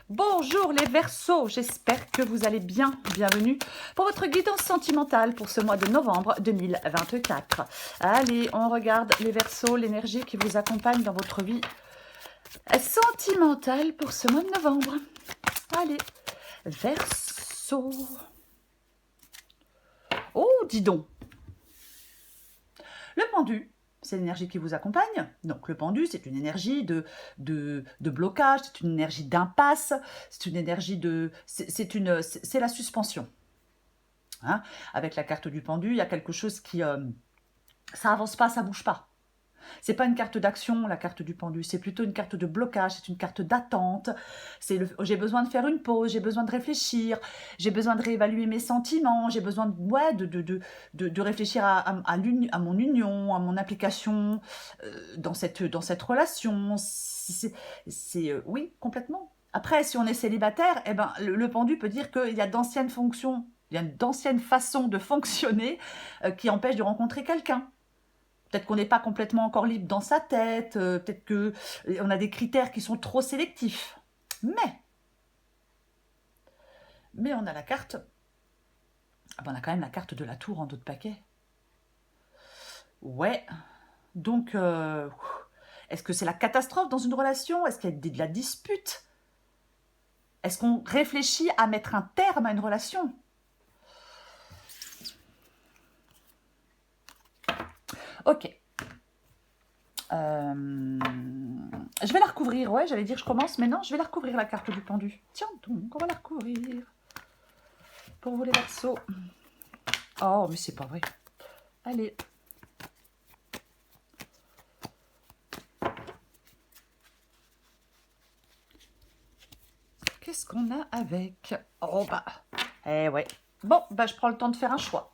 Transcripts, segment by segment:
Bonjour les Verseaux, j'espère que vous allez bien. Bienvenue pour votre guidance sentimentale pour ce mois de novembre 2024. Allez, on regarde les Verseaux, l'énergie qui vous accompagne dans votre vie sentimentale pour ce mois de novembre. Allez, Verseaux. Oh, dis donc. Le pendu, c'est l'énergie qui vous accompagne. Donc le pendu, c'est une énergie de blocage, c'est une énergie d'impasse, c'est une énergie de... C'est la suspension. Hein, avec la carte du pendu, il y a quelque chose qui... ça avance pas, ça bouge pas. C'est pas une carte d'action, la carte du pendu, c'est plutôt une carte de blocage, c'est une carte d'attente. J'ai besoin de faire une pause, j'ai besoin de réfléchir, j'ai besoin de réévaluer mes sentiments, j'ai besoin de réfléchir à mon union, à mon implication dans cette relation. Oui, complètement. Après, si on est célibataire, eh ben, le pendu peut dire qu'il y a d'anciennes fonctions, il y a d'anciennes façons de fonctionner qui empêchent de rencontrer quelqu'un. Peut-être qu'on n'est pas complètement encore libre dans sa tête, peut-être qu'on a des critères qui sont trop sélectifs. Mais on a la carte, on a quand même la carte de la tour en dos de paquet. Ouais, donc est-ce que c'est la catastrophe dans une relation? Est-ce qu'il y a de la dispute? Est-ce qu'on réfléchit à mettre un terme à une relation? Ok. Je vais la recouvrir, ouais, j'allais dire je commence, mais non, je vais la recouvrir la carte du pendu. Tiens donc, on va la recouvrir. Pour vous les Verseaux. Oh, mais c'est pas vrai. Allez. Qu'est-ce qu'on a avec? Oh bah, eh ouais. Bon, bah je prends le temps de faire un choix.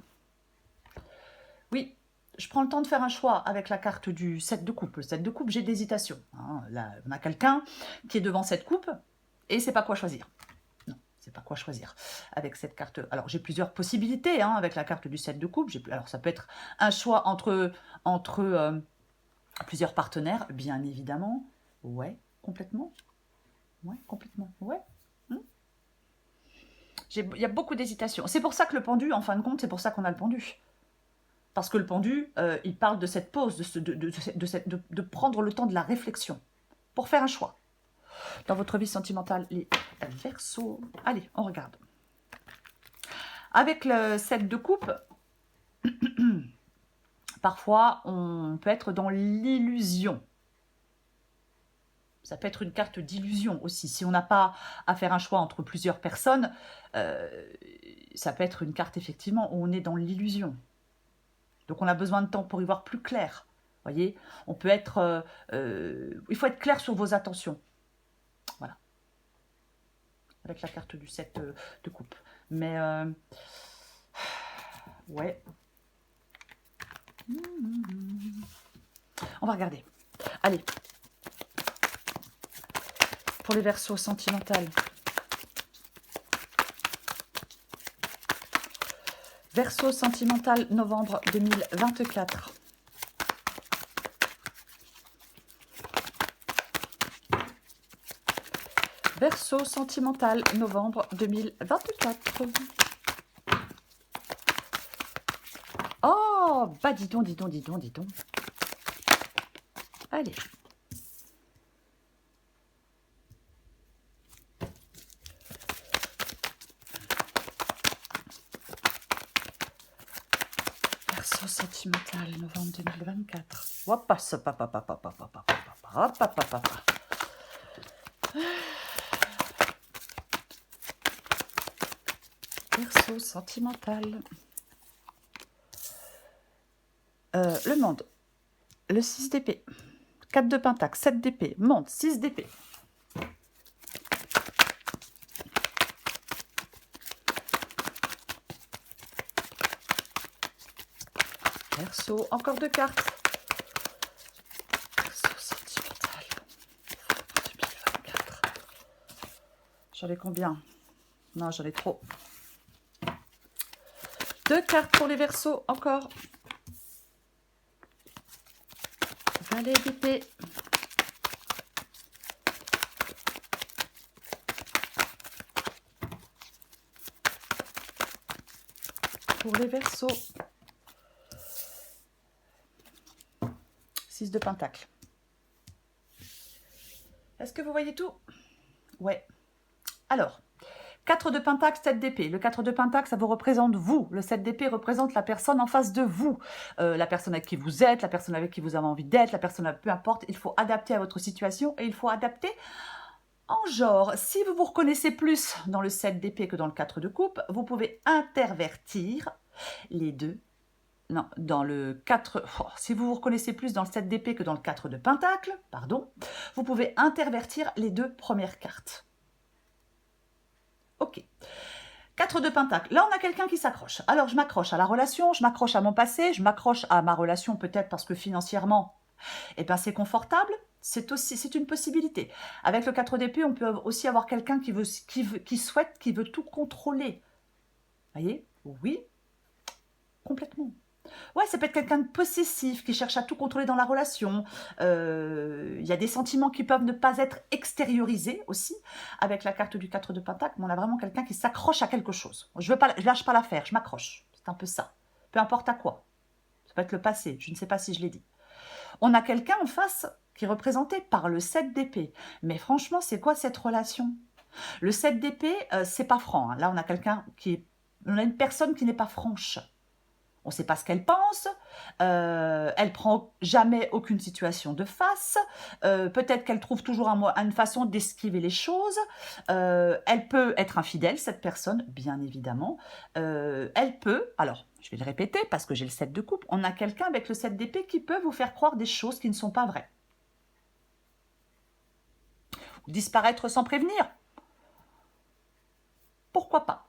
Oui, je prends le temps de faire un choix avec la carte du 7 de coupe. Le 7 de coupe, j'ai d'hésitation. Hein. Là, on a quelqu'un qui est devant cette coupe et c'est pas quoi choisir. Non, c'est pas quoi choisir avec cette carte. Alors, j'ai plusieurs possibilités hein, avec la carte du 7 de coupe. Alors, ça peut être un choix entre plusieurs partenaires, bien évidemment. Ouais, complètement. Ouais, complètement. Ouais. Il y a beaucoup d'hésitation. C'est pour ça que le pendu, en fin de compte, c'est pour ça qu'on a le pendu. Parce que le pendu, il parle de cette pause, de prendre le temps de la réflexion pour faire un choix. Dans votre vie sentimentale, les Verseaux. Allez, on regarde. Avec le 7 de coupe, parfois, on peut être dans l'illusion. Ça peut être une carte d'illusion aussi. Si on n'a pas à faire un choix entre plusieurs personnes, ça peut être une carte effectivement où on est dans l'illusion. Donc on a besoin de temps pour y voir plus clair. Voyez, on peut être... il faut être clair sur vos attentions. Voilà. Avec la carte du 7 de coupe. Mais... ouais. On va regarder. Allez. Pour les Verseaux sentimentales. Verseau sentimental, novembre 2024. Verseau sentimental, novembre 2024. Oh, bah dis donc, dis donc, dis donc, dis donc. Allez. Verseau sentimental, novembre 2024. Hop, Verseau sentimental. Le monde. Le 6 d'épée. 4 de pentacle, 7 d'épée. Monde, 6 d'épée. Verseau, encore 2 cartes. Verseau sentimental. 2024. J'en ai combien? Non, j'en ai trop. 2 cartes pour les Verseaux, encore. Valet d'épée. pour les Verseaux. 6 de Pentacle. Est-ce que vous voyez tout? Ouais. Alors, 4 de Pentacle, 7 d'épée. Le 4 de Pentacle, ça vous représente vous. Le 7 d'épée représente la personne en face de vous. La personne avec qui vous êtes, la personne avec qui vous avez envie d'être, la personne, peu importe. Il faut adapter à votre situation et il faut adapter en genre. Si vous vous reconnaissez plus dans le 7 d'épée que dans le 4 de coupe, vous pouvez intervertir les deux. Non, dans le 4... Oh, si vous vous reconnaissez plus dans le 7 d'épée que dans le 4 de Pentacle, pardon, vous pouvez intervertir les deux premières cartes. Ok. 4 de Pentacle. Là, on a quelqu'un qui s'accroche. Alors, je m'accroche à la relation, je m'accroche à mon passé, je m'accroche à ma relation peut-être parce que financièrement, eh ben, c'est confortable. C'est une possibilité. Avec le 4 d'épée, on peut aussi avoir quelqu'un qui souhaite, qui veut tout contrôler. Vous voyez? Oui, complètement. Ouais, ça peut être quelqu'un de possessif, qui cherche à tout contrôler dans la relation. Il y a des sentiments qui peuvent ne pas être extériorisés aussi, avec la carte du 4 de Pentacle, mais on a vraiment quelqu'un qui s'accroche à quelque chose. Je lâche pas l'affaire, je m'accroche. C'est un peu ça. Peu importe à quoi. Ça peut être le passé, je ne sais pas si je l'ai dit. On a quelqu'un en face qui est représenté par le 7 d'épée. Mais franchement, c'est quoi cette relation? Le 7 d'épée, c'est pas franc. Hein. Là, on a quelqu'un on a une personne qui n'est pas franche. On ne sait pas ce qu'elle pense, elle prend jamais aucune situation de face, peut-être qu'elle trouve toujours une façon d'esquiver les choses, elle peut être infidèle, cette personne, bien évidemment, elle peut, alors je vais le répéter parce que j'ai le 7 de coupe, on a quelqu'un avec le 7 d'épée qui peut vous faire croire des choses qui ne sont pas vraies. Disparaître sans prévenir, pourquoi pas?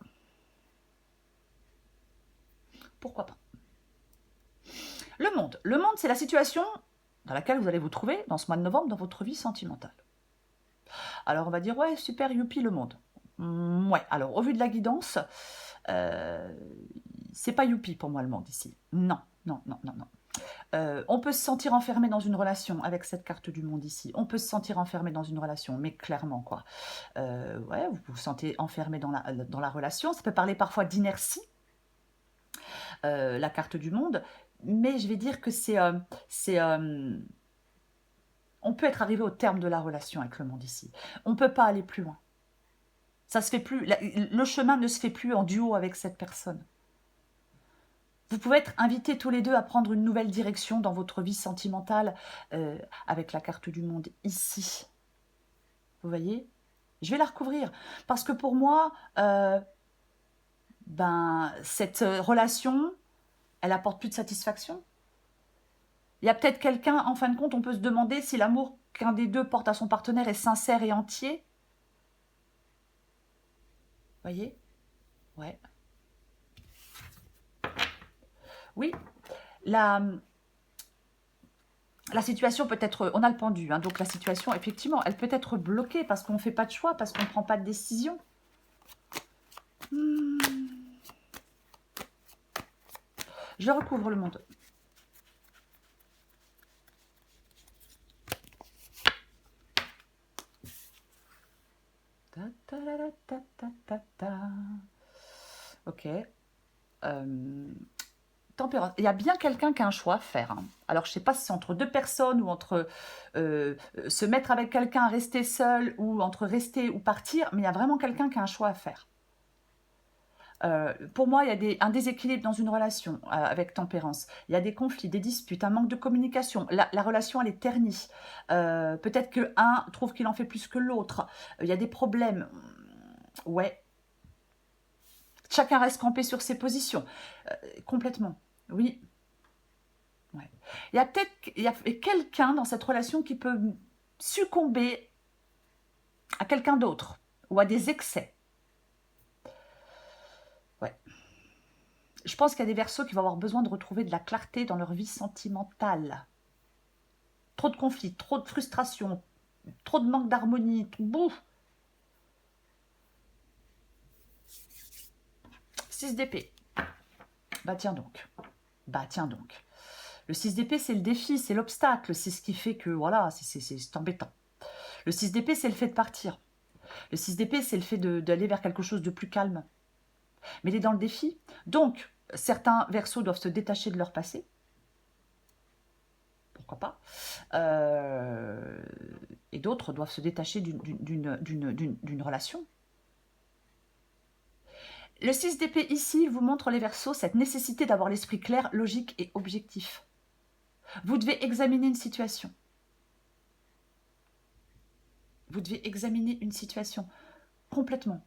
Pourquoi pas? Le monde. Le monde, c'est la situation dans laquelle vous allez vous trouver dans ce mois de novembre dans votre vie sentimentale. Alors, on va dire, ouais, super, youpi, le monde. Ouais, alors, au vu de la guidance, c'est pas youpi pour moi, le monde, ici. Non, non, non, non, non. On peut se sentir enfermé dans une relation avec cette carte du monde ici. On peut se sentir enfermé dans une relation, mais clairement, quoi. Ouais, vous vous sentez enfermé dans la relation. Ça peut parler parfois d'inertie, la carte du monde. Mais je vais dire que on peut être arrivé au terme de la relation avec le monde ici. On ne peut pas aller plus loin. Ça se fait plus. Le chemin ne se fait plus en duo avec cette personne. Vous pouvez être invités tous les deux à prendre une nouvelle direction dans votre vie sentimentale avec la carte du monde ici. Vous voyez? Je vais la recouvrir. Parce que pour moi, cette relation, elle apporte plus de satisfaction. Il y a peut-être quelqu'un, en fin de compte, on peut se demander si l'amour qu'un des deux porte à son partenaire est sincère et entier. Vous voyez? Ouais. Oui. La situation peut être... On a le pendu, hein, donc la situation, effectivement, elle peut être bloquée parce qu'on ne fait pas de choix, parce qu'on ne prend pas de décision. Je recouvre le monde. Ok. Tempérance. Il y a bien quelqu'un qui a un choix à faire. Hein. Alors, je ne sais pas si c'est entre deux personnes ou entre se mettre avec quelqu'un, rester seul ou entre rester ou partir, mais il y a vraiment quelqu'un qui a un choix à faire. Pour moi, il y a un déséquilibre dans une relation avec tempérance. Il y a des conflits, des disputes, un manque de communication. La relation, elle est ternie. Peut-être qu'un trouve qu'il en fait plus que l'autre. Il y a des problèmes. Ouais. Chacun reste campé sur ses positions. Complètement. Oui. Ouais. Il y a peut-être quelqu'un dans cette relation qui peut succomber à quelqu'un d'autre ou à des excès. Ouais. Je pense qu'il y a des Verseaux qui vont avoir besoin de retrouver de la clarté dans leur vie sentimentale. Trop de conflits, trop de frustration, trop de manque d'harmonie, bouf. 6 d'épée. Bah tiens donc. Bah tiens donc. Le 6 d'épée, c'est le défi, c'est l'obstacle, c'est ce qui fait que, voilà, c'est embêtant. Le 6 d'épée, c'est le fait de partir. Le 6 d'épée, c'est le fait d'aller vers quelque chose de plus calme. Mais il est dans le défi. Donc, Certains Verseaux doivent se détacher de leur passé. Pourquoi pas. Et d'autres doivent se détacher d'une relation. Le 6 d'épée ici vous montre les Verseaux cette nécessité d'avoir l'esprit clair, logique et objectif. Vous devez examiner une situation. Vous devez examiner une situation complètement.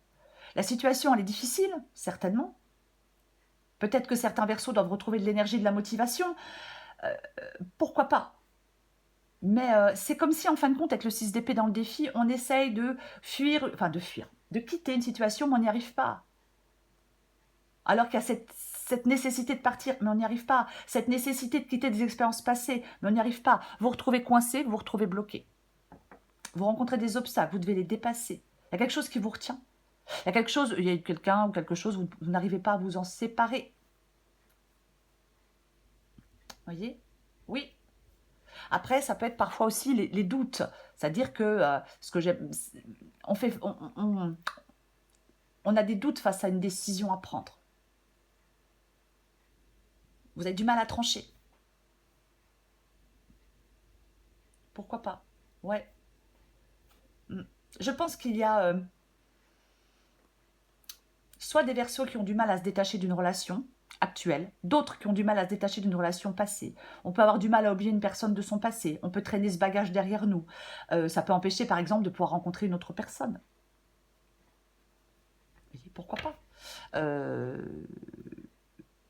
La situation, elle est difficile, certainement. Peut-être que certains Verseaux doivent retrouver de l'énergie, de la motivation. Pourquoi pas. Mais c'est comme si, en fin de compte, avec le 6 d'épée dans le défi, on essaye de fuir, de quitter une situation, mais on n'y arrive pas. Alors qu'il y a cette nécessité de partir, mais on n'y arrive pas. Cette nécessité de quitter des expériences passées, mais on n'y arrive pas. Vous vous retrouvez coincé, vous vous retrouvez bloqué. Vous rencontrez des obstacles, vous devez les dépasser. Il y a quelque chose qui vous retient. Il y a quelque chose, il y a quelqu'un ou quelque chose, vous n'arrivez pas à vous en séparer. Vous voyez? Oui. Après, ça peut être parfois aussi les doutes. C'est-à-dire que ce que j'aime, on a des doutes face à une décision à prendre. Vous avez du mal à trancher. Pourquoi pas? Ouais. Je pense qu'il y a soit des Verseaux qui ont du mal à se détacher d'une relation actuelle, d'autres qui ont du mal à se détacher d'une relation passée. On peut avoir du mal à oublier une personne de son passé, on peut traîner ce bagage derrière nous. Ça peut empêcher par exemple de pouvoir rencontrer une autre personne. Et pourquoi pas?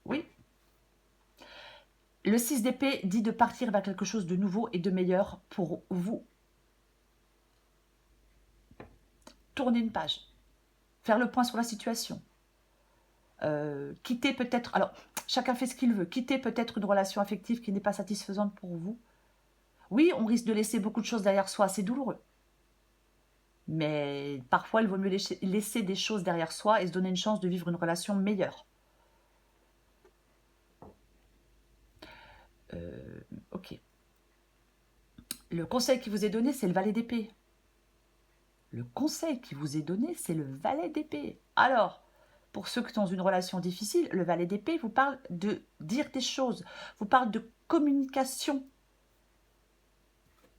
Oui. Le 6 d'épée dit de partir vers quelque chose de nouveau et de meilleur pour vous. Tourner une page, faire le point sur la situation. Quitter peut-être, alors chacun fait ce qu'il veut, quitter peut-être une relation affective qui n'est pas satisfaisante pour vous. Oui, on risque de laisser beaucoup de choses derrière soi, c'est douloureux. Mais parfois, il vaut mieux laisser des choses derrière soi et se donner une chance de vivre une relation meilleure. Ok. Le conseil qui vous est donné, c'est le valet d'épée. Le conseil qui vous est donné, c'est le valet d'épée. Alors, pour ceux qui sont dans une relation difficile, le valet d'épée vous parle de dire des choses, vous parle de communication.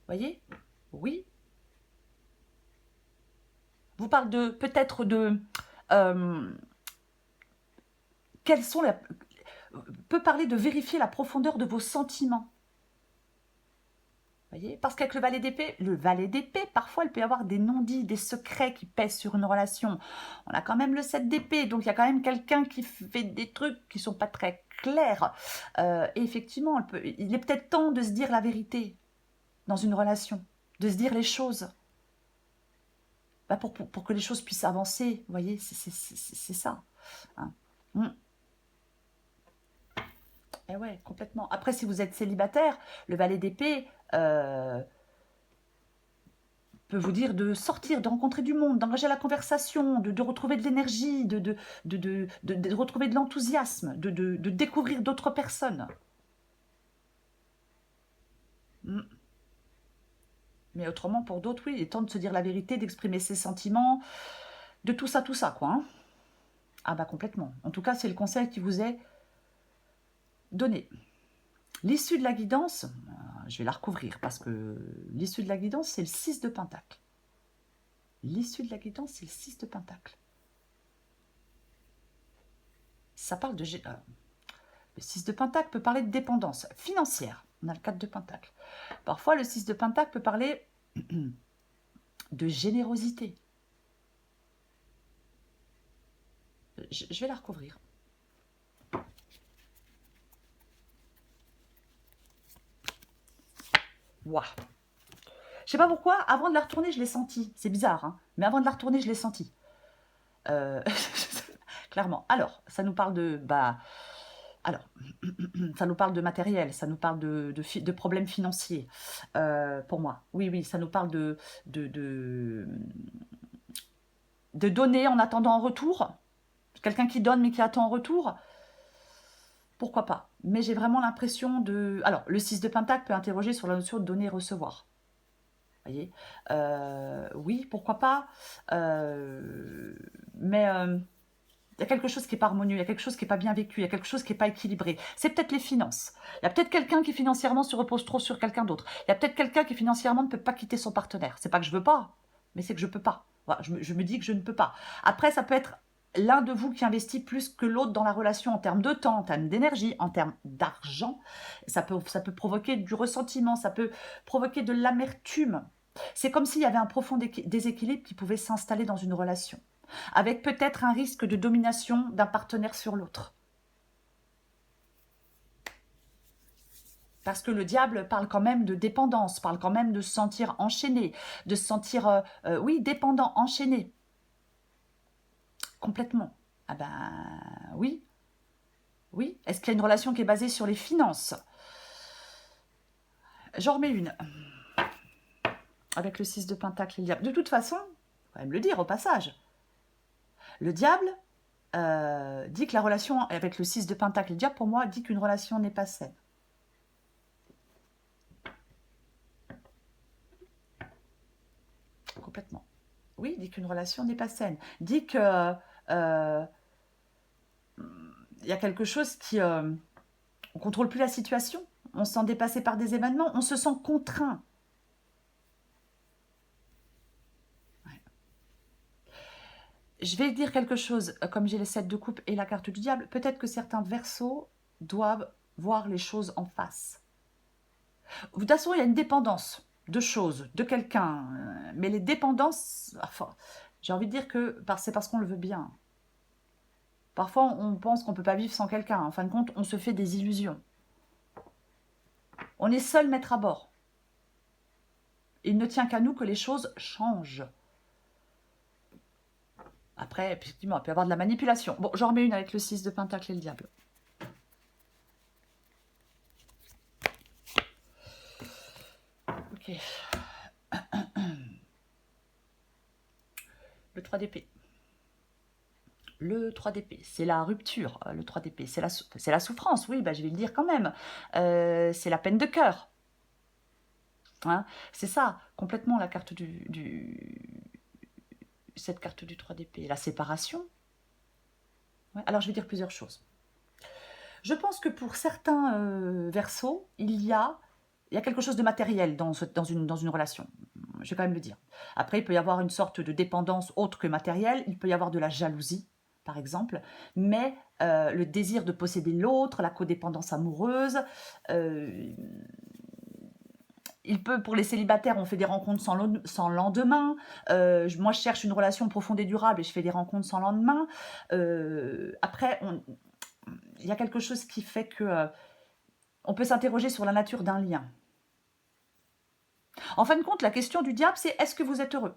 Voyez? Oui. Vous parle de peut-être de quels sont peut parler de vérifier la profondeur de vos sentiments. Voyez, parce qu'avec le valet d'épée, parfois il peut y avoir des non-dits, des secrets qui pèsent sur une relation. On a quand même le 7 d'épée, donc il y a quand même quelqu'un qui fait des trucs qui ne sont pas très clairs. Et effectivement, il est peut-être temps de se dire la vérité dans une relation, de se dire les choses. Bah pour que les choses puissent avancer, vous voyez, c'est ça. Hein. Eh ouais, complètement. Après, si vous êtes célibataire, le valet d'épée peut vous dire de sortir, de rencontrer du monde, d'engager la conversation, de retrouver de l'énergie, de retrouver de l'enthousiasme, de découvrir d'autres personnes. Mais autrement, pour d'autres, oui, il est temps de se dire la vérité, d'exprimer ses sentiments, de tout ça, quoi. Hein. Ah bah complètement. En tout cas, c'est le conseil qui vous est donné. L'issue de la guidance, je vais la recouvrir parce que l'issue de la guidance, c'est le 6 de Pentacle. L'issue de la guidance, c'est le 6 de Pentacle. Ça parle de... le 6 de Pentacle peut parler de dépendance financière. On a le 4 de Pentacle. Parfois, le 6 de Pentacle peut parler de générosité. Je vais la recouvrir. Waouh. Je sais pas pourquoi, avant de la retourner, je l'ai senti. C'est bizarre, hein, mais avant de la retourner, je l'ai senti. Clairement. Alors, ça nous parle de... ça nous parle de matériel, ça nous parle de problèmes financiers, pour moi. Oui, ça nous parle de donner en attendant en retour. Quelqu'un qui donne mais qui attend en retour. Pourquoi pas? Mais j'ai vraiment l'impression de... Alors, le 6 de Pentacle peut interroger sur la notion de donner et recevoir. Vous voyez? Oui, pourquoi pas? Mais Il y a quelque chose qui n'est pas harmonieux, il y a quelque chose qui n'est pas bien vécu, il y a quelque chose qui n'est pas équilibré. C'est peut-être les finances. Il y a peut-être quelqu'un qui financièrement se repose trop sur quelqu'un d'autre. Il y a peut-être quelqu'un qui financièrement ne peut pas quitter son partenaire. C'est pas que je veux pas, mais c'est que je peux pas. Voilà, je me dis que je ne peux pas. Après, ça peut être l'un de vous qui investit plus que l'autre dans la relation en termes de temps, en termes d'énergie, en termes d'argent. Ça peut provoquer du ressentiment, ça peut provoquer de l'amertume. C'est comme s'il y avait un profond déséquilibre qui pouvait s'installer dans une relation, avec peut-être un risque de domination d'un partenaire sur l'autre. Parce que le diable parle quand même de dépendance, parle quand même de se sentir enchaîné, de se sentir, oui, dépendant, enchaîné. Complètement. Ah ben oui, oui. Est-ce qu'il y a une relation qui est basée sur les finances? J'en remets une. Avec le 6 de Pentacle et le diable. De toute façon, il faut quand même le dire au passage. Le diable dit que la relation avec le 6 de Pentacle et le diable, pour moi, dit qu'une relation n'est pas saine. Complètement. Oui, dit qu'une relation n'est pas saine. Dit que il y a quelque chose qui... on contrôle plus la situation. On se sent dépassé par des événements. On se sent contraint. Ouais. Je vais dire quelque chose, comme j'ai les 7 de coupe et la carte du diable. Peut-être que certains Verseaux doivent voir les choses en face. De toute façon, il y a une dépendance de choses, de quelqu'un. Mais les dépendances, enfin, j'ai envie de dire que c'est parce qu'on le veut bien. Parfois, on pense qu'on ne peut pas vivre sans quelqu'un. En fin de compte, on se fait des illusions. On est seul maître à bord. Il ne tient qu'à nous que les choses changent. Après, effectivement, il peut y avoir de la manipulation. Bon, j'en remets une avec le 6 de Pentacle et le diable. Ok. Le 3 d'épée. Le 3 d'épée, c'est la rupture, le 3 d'épée, c'est la souffrance, oui, bah, je vais le dire quand même. C'est la peine de cœur. Hein, c'est ça, complètement la carte cette carte du 3 d'épée. La séparation. Ouais, alors, je vais dire plusieurs choses. Je pense que pour certains Verseaux, il y a quelque chose de matériel dans une relation. Je vais quand même le dire. Après, il peut y avoir une sorte de dépendance autre que matérielle. Il peut y avoir de la jalousie, par exemple. Mais le désir de posséder l'autre, la codépendance amoureuse... il peut, pour les célibataires, on fait des rencontres sans lendemain. Moi, je cherche une relation profonde et durable et je fais des rencontres sans lendemain. Après, il y a quelque chose qui fait que on peut s'interroger sur la nature d'un lien. En fin de compte, la question du diable, c'est est-ce que vous êtes heureux?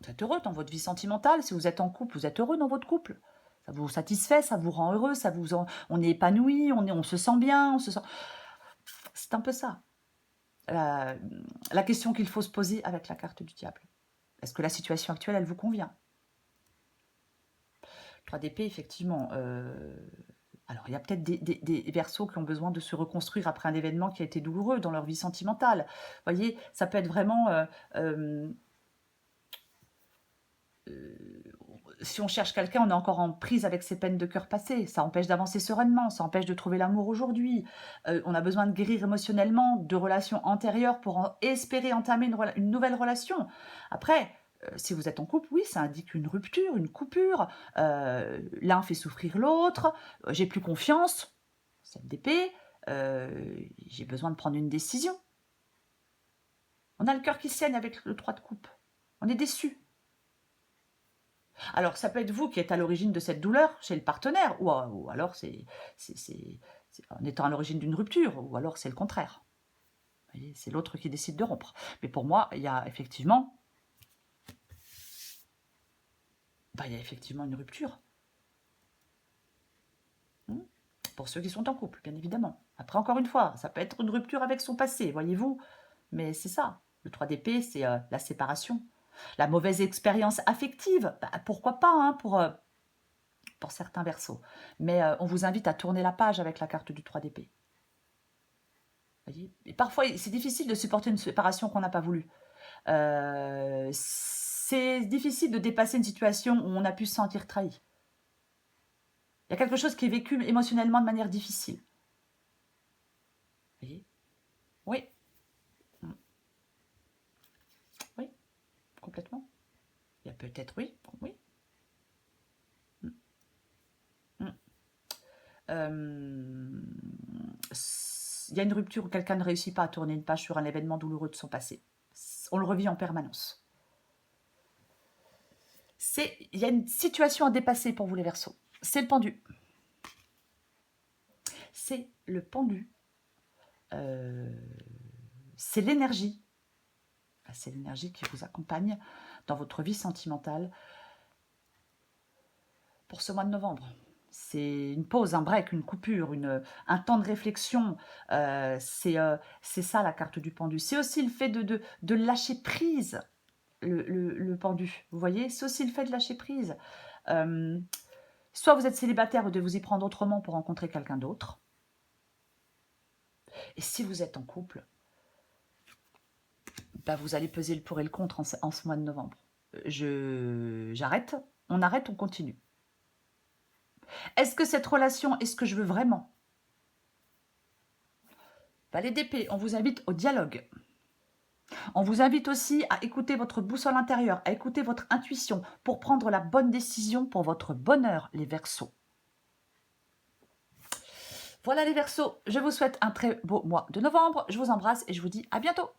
Vous êtes heureux dans votre vie sentimentale? Si vous êtes en couple, vous êtes heureux dans votre couple? Ça vous satisfait, ça vous rend heureux, on est épanoui, on se sent bien, on se sent... C'est un peu ça. La question qu'il faut se poser avec la carte du diable. Est-ce que la situation actuelle, elle vous convient? 3 d'épée, effectivement. Alors, il y a peut-être des Verseaux qui ont besoin de se reconstruire après un événement qui a été douloureux dans leur vie sentimentale. Vous voyez, ça peut être vraiment... si on cherche quelqu'un, on est encore en prise avec ses peines de cœur passées. Ça empêche d'avancer sereinement, ça empêche de trouver l'amour aujourd'hui. On a besoin de guérir émotionnellement de relations antérieures pour espérer entamer une nouvelle relation. Après, si vous êtes en couple, oui, ça indique une rupture, une coupure. L'un fait souffrir l'autre. J'ai plus confiance. Cette d'épée. J'ai besoin de prendre une décision. On a le cœur qui saigne avec le 3 de coupe. On est déçu. Alors, ça peut être vous qui êtes à l'origine de cette douleur chez le partenaire, ou alors c'est en étant à l'origine d'une rupture, ou alors c'est le contraire. Vous voyez, c'est l'autre qui décide de rompre. Mais pour moi, il y a effectivement une rupture. Pour ceux qui sont en couple, bien évidemment. Après, encore une fois, ça peut être une rupture avec son passé, voyez-vous. Mais c'est ça. Le 3 d'épée, c'est la séparation. La mauvaise expérience affective, pourquoi pas, hein, pour certains Verseaux. Mais on vous invite à tourner la page avec la carte du 3 d'épée. Et parfois, c'est difficile de supporter une séparation qu'on n'a pas voulue. c'est difficile de dépasser une situation où on a pu se sentir trahi. Il y a quelque chose qui est vécu émotionnellement de manière difficile. Vous voyez? Oui. Mm. Oui, complètement. Il y a peut-être, oui, oui. Mm. Mm. Il y a une rupture où quelqu'un ne réussit pas à tourner une page sur un événement douloureux de son passé. On le revit en permanence. Il y a une situation à dépasser pour vous les Verseaux. C'est le pendu. C'est le pendu. C'est l'énergie. C'est l'énergie qui vous accompagne dans votre vie sentimentale pour ce mois de novembre. C'est une pause, un break, une coupure, un temps de réflexion. C'est ça la carte du pendu. C'est aussi le fait de lâcher prise, le pendu. Vous voyez, c'est aussi le fait de lâcher prise. Soit vous êtes célibataire, vous devez vous y prendre autrement pour rencontrer quelqu'un d'autre. Et si vous êtes en couple, bah vous allez peser le pour et le contre en ce mois de novembre. J'arrête, on continue. Est-ce que cette relation est ce que je veux vraiment? Valet d'épée, on vous invite au dialogue. On vous invite aussi à écouter votre boussole intérieure, à écouter votre intuition pour prendre la bonne décision pour votre bonheur, les Verseaux. Voilà les Verseaux, je vous souhaite un très beau mois de novembre. Je vous embrasse et je vous dis à bientôt.